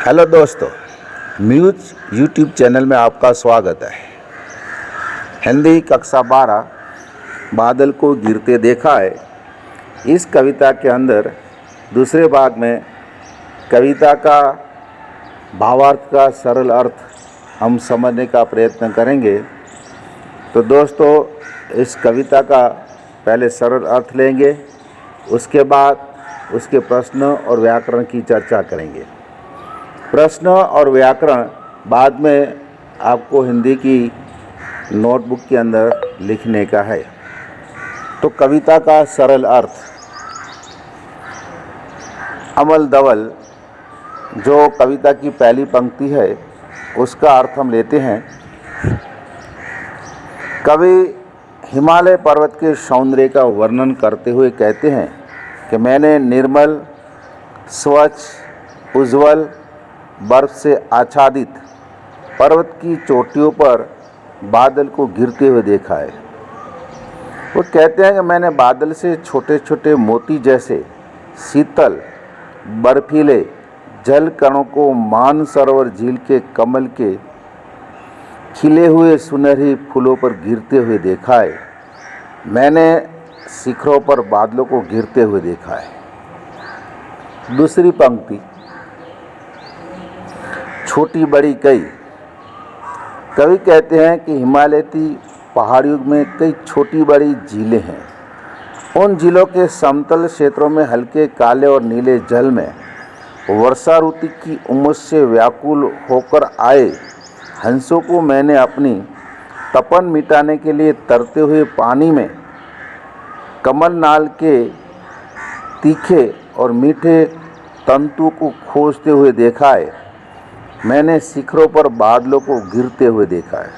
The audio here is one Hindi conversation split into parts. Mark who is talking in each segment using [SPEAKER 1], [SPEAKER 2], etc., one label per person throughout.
[SPEAKER 1] हेलो दोस्तों, म्यूज यूट्यूब चैनल में आपका स्वागत है। हिंदी कक्षा 12 बादल को गिरते देखा है। इस कविता के अंदर दूसरे भाग में कविता का भावार्थ का सरल अर्थ हम समझने का प्रयत्न करेंगे। तो दोस्तों, इस कविता का पहले सरल अर्थ लेंगे, उसके बाद उसके प्रश्न और व्याकरण की चर्चा करेंगे। प्रश्न और व्याकरण बाद में आपको हिंदी की नोटबुक के अंदर लिखने का है। तो कविता का सरल अर्थ, अमल दवल जो कविता की पहली पंक्ति है उसका अर्थ हम लेते हैं। कवि हिमालय पर्वत के सौंदर्य का वर्णन करते हुए कहते हैं कि मैंने निर्मल, स्वच्छ, उज्ज्वल, बर्फ से आच्छादित पर्वत की चोटियों पर बादल को गिरते हुए देखा है। वो कहते हैं कि मैंने बादल से छोटे छोटे मोती जैसे शीतल बर्फीले जल कणों को मानसरोवर झील के कमल के खिले हुए सुनहरे फूलों पर गिरते हुए देखा है। मैंने शिखरों पर बादलों को गिरते हुए देखा है। दूसरी पंक्ति, छोटी बड़ी कई। कवि कहते हैं कि हिमालय की पहाड़ियों में कई छोटी बड़ी झीलें हैं। उन झीलों के समतल क्षेत्रों में हल्के काले और नीले जल में वर्षा ऋतु की उमस से व्याकुल होकर आए हंसों को मैंने अपनी तपन मिटाने के लिए तरते हुए पानी में कमल नाल के तीखे और मीठे तंतु को खोजते हुए देखा है। मैंने शिखरों पर बादलों को गिरते हुए देखा है।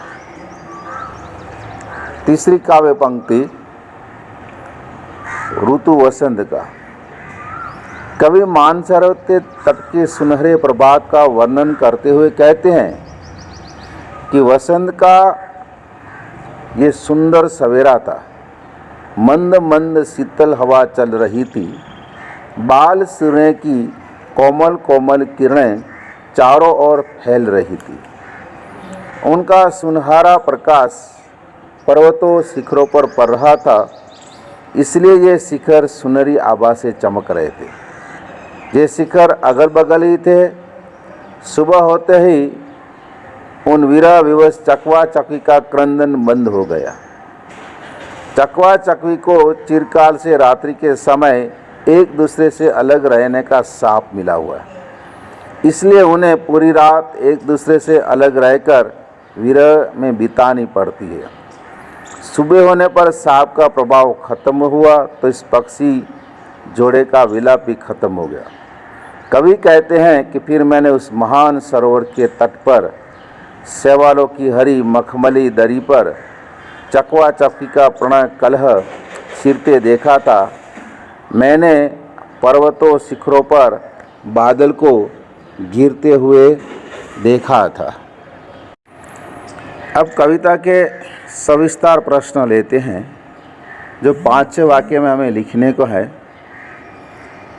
[SPEAKER 1] तीसरी काव्य पंक्ति, ऋतु वसंत का। कवि मानसरोवर के तट के सुनहरे प्रभात का वर्णन करते हुए कहते हैं कि वसंत का ये सुंदर सवेरा था। मंद मंद शीतल हवा चल रही थी। बाल सूर्य की कोमल कोमल किरणें चारों ओर फैल रही थी। उनका सुनहरा प्रकाश पर्वतों शिखरों पर पड़ रहा था, इसलिए ये शिखर सुनहरी आभा से चमक रहे थे। ये शिखर अगल बगल ही थे। सुबह होते ही उन विरह विवश चकवा चकवी का क्रंदन बंद हो गया। चकवा चकवी को चिरकाल से रात्रि के समय एक दूसरे से अलग रहने का शाप मिला हुआ है, इसलिए उन्हें पूरी रात एक दूसरे से अलग रहकर विरह में बितानी पड़ती है। सुबह होने पर सांप का प्रभाव खत्म हुआ तो इस पक्षी जोड़े का विलाप भी खत्म हो गया। कवि कहते हैं कि फिर मैंने उस महान सरोवर के तट पर शैवालों की हरी मखमली दरी पर चकवा चकवी का प्रणय कलह छिड़ते देखा था। मैंने पर्वतों शिखरों पर बादल को गिरते हुए देखा था। अब कविता के सविस्तार प्रश्न लेते हैं जो 5 वाक्य में हमें लिखने को है।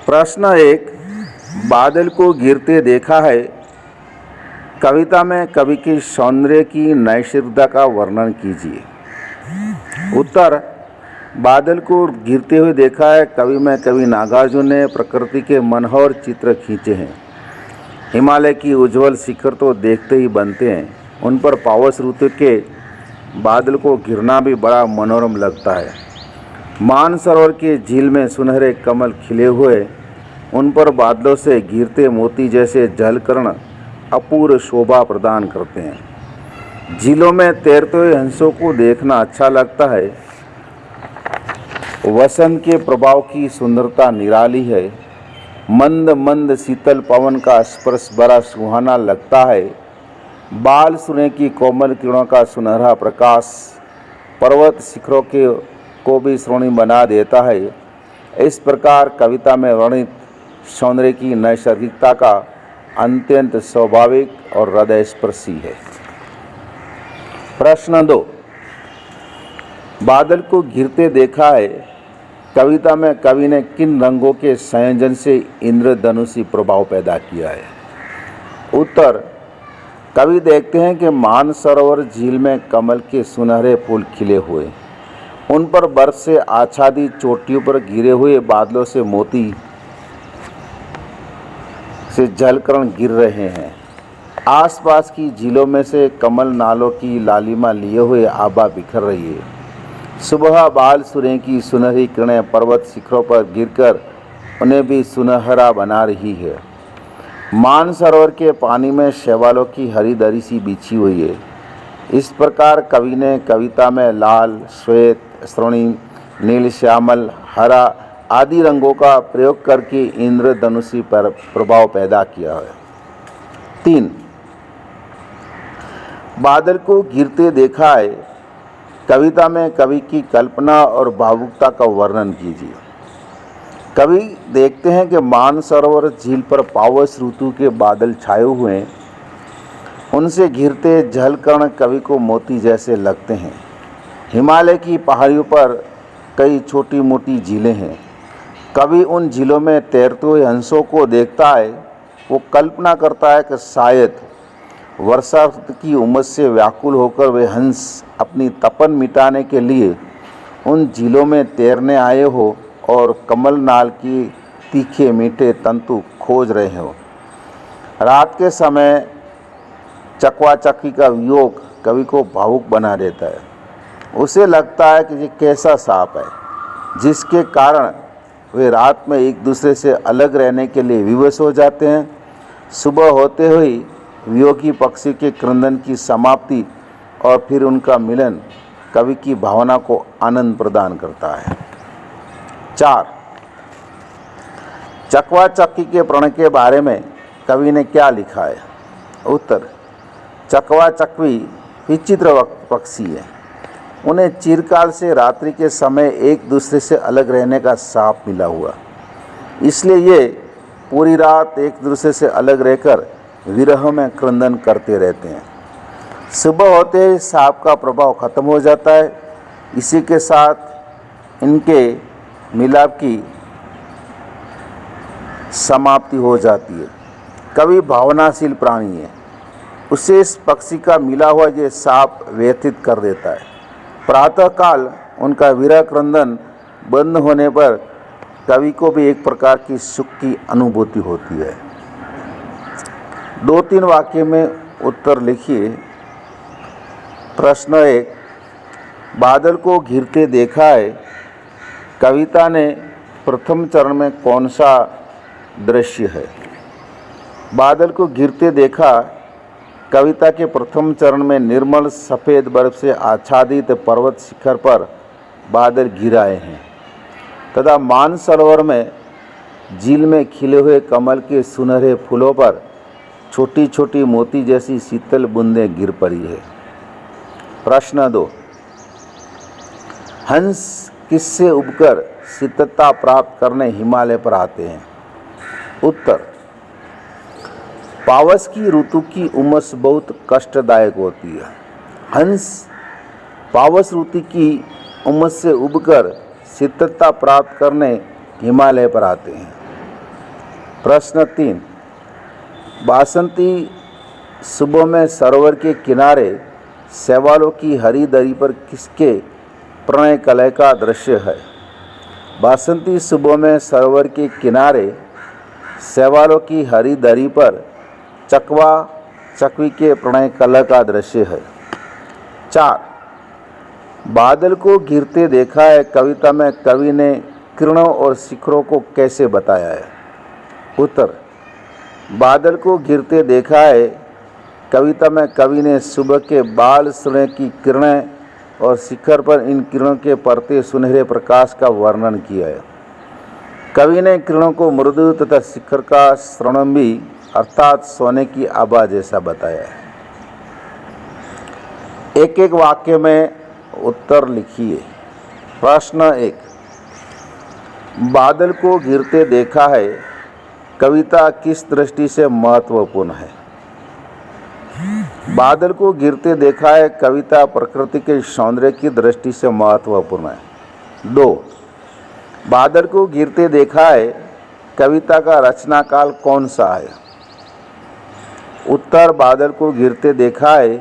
[SPEAKER 1] प्रश्न 1, बादल को गिरते देखा है। कविता में कवि की सौंदर्य की नैसर्गिकता का वर्णन कीजिए। उत्तर, बादल को गिरते हुए देखा है। कवि में कवि नागार्जुन ने प्रकृति के मनोहर चित्र खींचे हैं। हिमालय की उज्ज्वल शिखर तो देखते ही बनते हैं, उन पर पावस ऋतु के बादल को गिरना भी बड़ा मनोरम लगता है। मानसरोवर के झील में सुनहरे कमल खिले हुए, उन पर बादलों से गिरते मोती जैसे जलकण अपूर्व शोभा प्रदान करते हैं। झीलों में तैरते हुए हंसों को देखना अच्छा लगता है। वसंत के प्रभाव की सुंदरता निराली है। मंद मंद शीतल पवन का स्पर्श बड़ा सुहाना लगता है। बाल सूर्य की कोमल किरणों का सुनहरा प्रकाश पर्वत शिखरों को भी स्वर्णिम बना देता है। इस प्रकार कविता में वर्णित सौंदर्य की नैसर्गिकता का अत्यंत स्वाभाविक और हृदय स्पर्शी है। प्रश्न 2, बादल को गिरते देखा है। कविता में कवि ने किन रंगों के संयोजन से इंद्रधनुषी प्रभाव पैदा किया है? उत्तर, कवि देखते हैं कि मानसरोवर झील में कमल के सुनहरे फूल खिले हुए, उन पर बर्फ से आच्छादित चोटियों पर गिरे हुए बादलों से मोती से जलकण गिर रहे हैं। आसपास की झीलों में से कमल नालों की लालिमा लिए हुए आभा बिखर रही है। सुबह बाल सूर्य की सुनहरी किरणें पर्वत शिखरों पर गिरकर उन्हें भी सुनहरा बना रही है। मानसरोवर के पानी में शैवालों की हरी दरी सी बिछी हुई है। इस प्रकार कवि ने कविता में लाल, श्वेत, स्वर्णिम, नील, श्यामल, हरा आदि रंगों का प्रयोग करके इंद्रधनुषी पर प्रभाव पैदा किया है। 3. बादल को गिरते देखा है। कविता में कवि की कल्पना और भावुकता का वर्णन कीजिए। कवि देखते हैं कि मानसरोवर झील पर पावस ऋतु के बादल छाए हुए हैं। उनसे घिरते जलकण कवि को मोती जैसे लगते हैं। हिमालय की पहाड़ियों पर कई छोटी मोटी झीलें हैं। कवि उन झीलों में तैरते हुए हंसों को देखता है। वो कल्पना करता है कि शायद वर्षा ऋतु की उमस से व्याकुल होकर वे हंस अपनी तपन मिटाने के लिए उन झीलों में तैरने आए हो और कमल नाल की तीखे मीठे तंतु खोज रहे हो। रात के समय चकवा चक्की का वियोग कवि को भावुक बना देता है। उसे लगता है कि ये कैसा सांप है जिसके कारण वे रात में एक दूसरे से अलग रहने के लिए विवश हो जाते हैं। सुबह होते हुए वियोगी पक्षी के क्रंदन की समाप्ति और फिर उनका मिलन कवि की भावना को आनंद प्रदान करता है। 4. चकवा चक्की के प्रण के बारे में कवि ने क्या लिखा है? उत्तर, चकवा चकवी विचित्र पक्षी है। उन्हें चिरकाल से रात्रि के समय एक दूसरे से अलग रहने का शाप मिला हुआ, इसलिए ये पूरी रात एक दूसरे से अलग रहकर विरह में क्रंदन करते रहते हैं। सुबह होते ही सांप का प्रभाव खत्म हो जाता है। इसी के साथ इनके मिलाप की समाप्ति हो जाती है। कवि भावनाशील प्राणी है। उसे इस पक्षी का मिला हुआ ये सांप व्यथित कर देता है। प्रातःकाल उनका विरह क्रंदन बंद होने पर कवि को भी एक प्रकार की सुख की अनुभूति होती है। 2-3 वाक्य में उत्तर लिखिए। प्रश्न 1, बादल को घिरते देखा है। कविता ने प्रथम चरण में कौन सा दृश्य है? बादल को घिरते देखा कविता के प्रथम चरण में निर्मल सफ़ेद बर्फ से आच्छादित पर्वत शिखर पर बादल घिर आए हैं तथा मानसरोवर में झील में खिले हुए कमल के सुनहरे फूलों पर छोटी छोटी मोती जैसी शीतल बूंदें गिर पड़ी है। प्रश्न 2, हंस किससे उबकर शीतलता प्राप्त करने हिमालय पर आते हैं? उत्तर, पावस की ऋतु की उमस बहुत कष्टदायक होती है। हंस पावस ऋतु की उमस से उबकर शीतलता प्राप्त करने हिमालय पर आते हैं। प्रश्न 3, बासंती सुबह में सरोवर के किनारे शैवालों की हरी दरी पर किसके प्रणय कलह का दृश्य है? बासंती सुबह में सरोवर के किनारे शैवालों की हरी दरी पर चकवा चकवी के प्रणय कलह का दृश्य है। 4, बादल को घिरते देखा है। कविता में कवि ने किरणों और शिखरों को कैसे बताया है? उत्तर, बादल को घिरते देखा है कविता में कवि ने सुबह के बाल सूर्य की किरणें और शिखर पर इन किरणों के पड़ते सुनहरे प्रकाश का वर्णन किया है। कवि ने किरणों को मृदु तथा शिखर का स्वर्णिम अर्थात सोने की आभा जैसा बताया है। एक एक वाक्य में उत्तर लिखिए। प्रश्न 1, बादल को गिरते देखा है कविता किस दृष्टि से महत्वपूर्ण है? बादल को गिरते देखा है कविता प्रकृति के सौंदर्य की दृष्टि से महत्वपूर्ण है। 2, बादल को गिरते देखा है कविता का रचना काल कौन सा है? उत्तर, बादल को गिरते देखा है।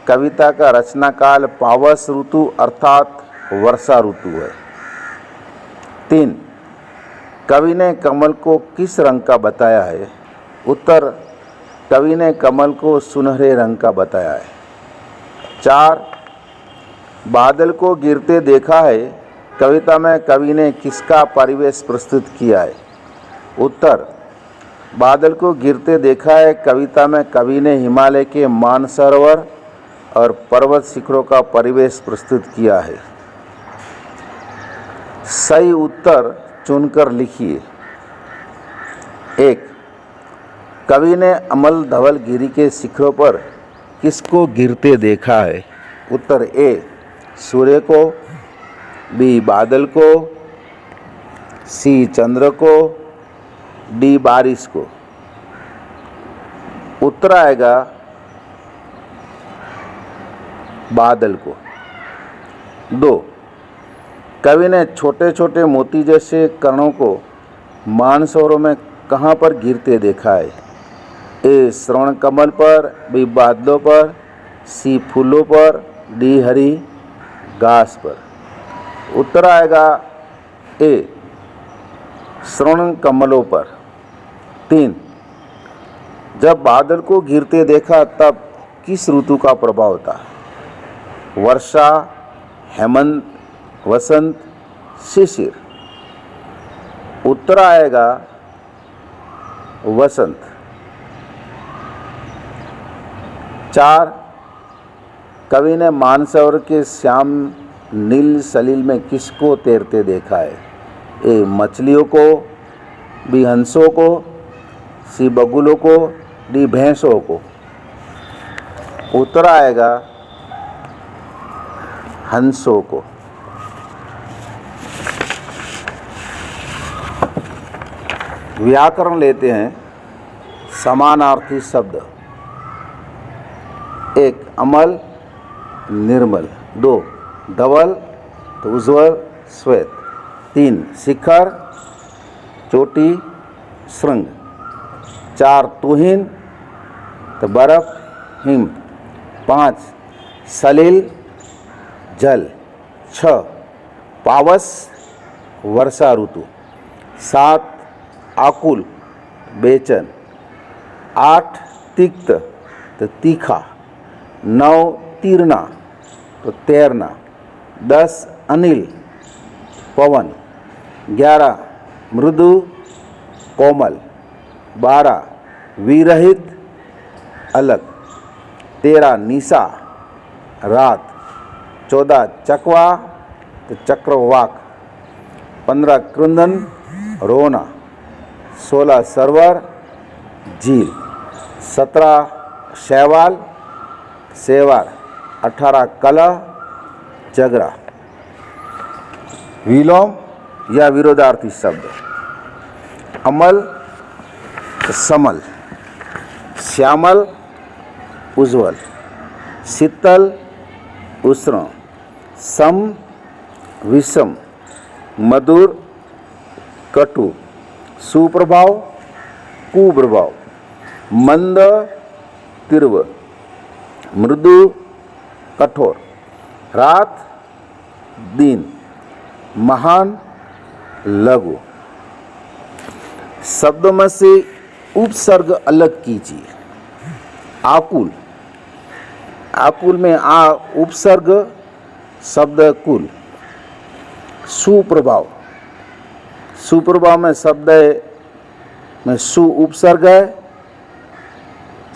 [SPEAKER 1] कविता का रचना काल पावस ऋतु अर्थात वर्षा ऋतु है। 3, कवि ने कमल को किस रंग का बताया है? उत्तर, कवि ने कमल को सुनहरे रंग का बताया है। 4, बादल को गिरते देखा है। कविता में कवि ने किसका परिवेश प्रस्तुत किया है? उत्तर, बादल को गिरते देखा है कविता में कवि ने हिमालय के मानसरोवर और पर्वत शिखरों का परिवेश प्रस्तुत किया है। सही उत्तर चुनकर लिखिए। 1, कवि ने अमल धवल गिरी के शिखरों पर किसको गिरते देखा है? उत्तर, ए, सूर्य को, बी, बादल को, सी, चंद्र को, डी, बारिश को। उत्तर आएगा बादल को। 2, कवि ने छोटे छोटे मोती जैसे कणों को मानसरोवर में कहाँ पर गिरते देखा है? ए, श्रवण कमल पर, बी, बादलों पर, सी, फूलों पर, डी, हरी घास पर। उत्तर आएगा ए, श्रवण कमलों पर। 3, जब बादल को गिरते देखा तब किस ऋतु का प्रभाव था? वर्षा, हेमंत, वसंत, शिशिर। उत्तर आएगा वसंत। 4, कवि ने मानसरोवर के श्याम नील सलील में किसको तैरते देखा है? ए, मछलियों को, बी, हंसों को, सी, बगुलों को, डी, भैंसों को। उत्तर आएगा हंसों को। व्याकरण लेते हैं। समानार्थी शब्द। 1, अमल, निर्मल। 2, धवल तो उज्ज्वल, श्वेत। 3, शिखर, चोटी, श्रृंग। 4, तुहिन तो बर्फ, हिम। 5, सलील, जल। 6, पावस, वर्षा ऋतु। 7, आकुल, बेचैन। 8, तिक्त तो तीखा। 9, तीरना तो तैरना। 10, अनिल, पवन। 11, मृदु, कोमल। 12, विरहित, अलग। 13, निशा, रात। 14, चकवा तो चक्रवाक। 15, क्रंदन, रोना। 16, सरोवर, झील। 17, शैवाल, सेवार। 18, कलह, झगड़ा। विलोम या विरोधार्थी शब्द। अमल, समल। श्यामल, उज्ज्वल। शीतल, उष्ण। सम, विषम। मधुर, कटु। सुप्रभाव, कुप्रभाव। मंद, तीव्र। मृदु, कठोर। रात, दिन। महान, लघु। शब्दों में से उपसर्ग अलग कीजिए। आकुल, आकुल में आ उपसर्ग, शब्द कुल। सुप्रभाव, सुप्रभाव में शब्द में सु उपसर्ग है,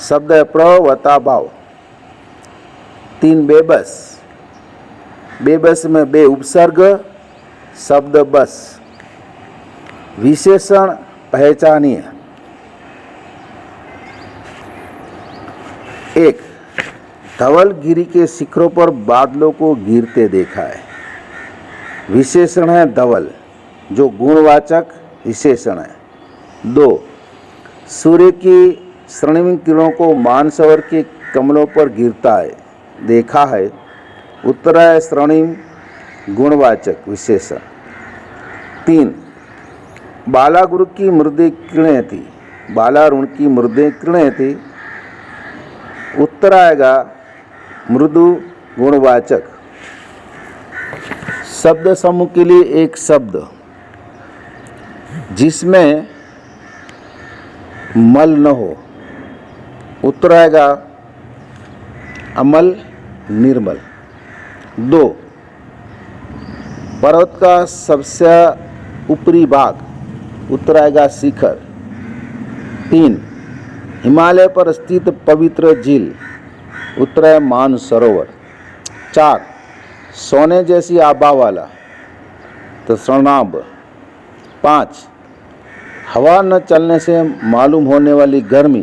[SPEAKER 1] शब्द प्रवता भाव। 3, बेबस, बेबस में बे उपसर्ग, शब्द बस। विशेषण पहचानिए। 1, धवलगिरी के शिखरों पर बादलों को गिरते देखा है। विशेषण है धवल, जो गुणवाचक विशेषण है। 2, सूर्य की स्वर्णिम किरणों को मानसरोवर के कमलों पर गिरता है देखा है। उत्तर है स्वर्णिम, गुणवाचक विशेषण। 3, बालागुरु की मृदे किरणें थी, बालारुण की मृदे किरणें थी। उत्तर आएगा मृदु गुणवाचक। शब्द समूह के लिए एक शब्द जिसमें मल न हो, उत्तर आएगा अमल निर्मल। 2, पर्वत का सबसे ऊपरी भाग, उत्तर आएगा शिखर। 3, हिमालय पर स्थित पवित्र झील, उत्तर है मानसरोवर। 4, सोने जैसी आभा वाला, तो स्वर्णाभ। 5, हवा न चलने से मालूम होने वाली गर्मी,